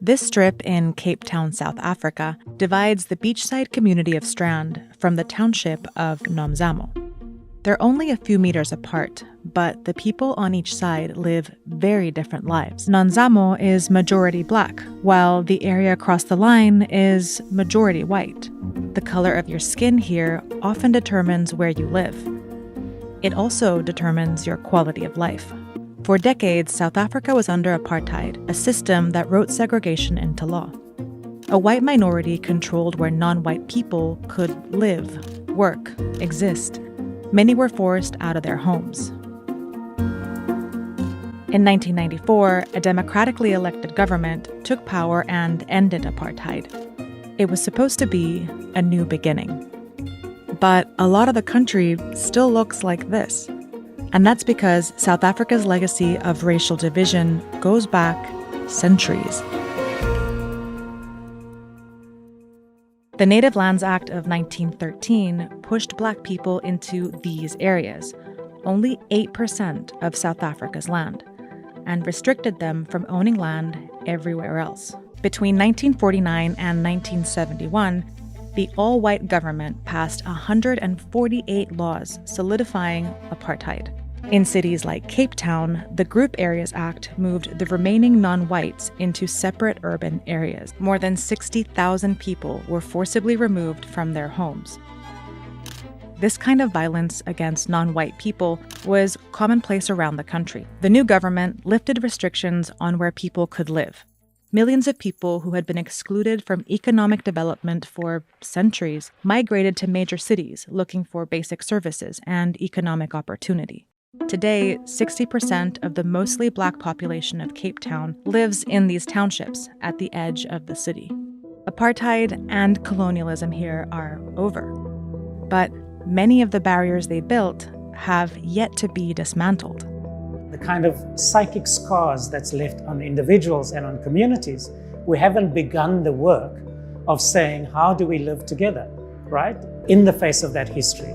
This strip in Cape Town, South Africa, divides the beachside community of Strand from the township of Nomzamo. They're only a few meters apart, but the people on each side live very different lives. Nomzamo is majority black, while the area across the line is majority white. The color of your skin here often determines where you live. It also determines your quality of life. For decades, South Africa was under apartheid, a system that wrote segregation into law. A white minority controlled where non-white people could live, work, exist. Many were forced out of their homes. In 1994, a democratically elected government took power and ended apartheid. It was supposed to be a new beginning. But a lot of the country still looks like this. And that's because South Africa's legacy of racial division goes back centuries. The Native Lands Act of 1913 pushed Black people into these areas, only 8% of South Africa's land, and restricted them from owning land everywhere else. Between 1949 and 1971, the all-white government passed 148 laws solidifying apartheid. In cities like Cape Town, the Group Areas Act moved the remaining non-whites into separate urban areas. More than 60,000 people were forcibly removed from their homes. This kind of violence against non-white people was commonplace around the country. The new government lifted restrictions on where people could live. Millions of people who had been excluded from economic development for centuries migrated to major cities looking for basic services and economic opportunity. Today, 60% of the mostly Black population of Cape Town lives in these townships at the edge of the city. Apartheid and colonialism here are over. But many of the barriers they built have yet to be dismantled. The kind of psychic scars that's left on individuals and on communities, we haven't begun the work of saying, how do we live together, right? In the face of that history.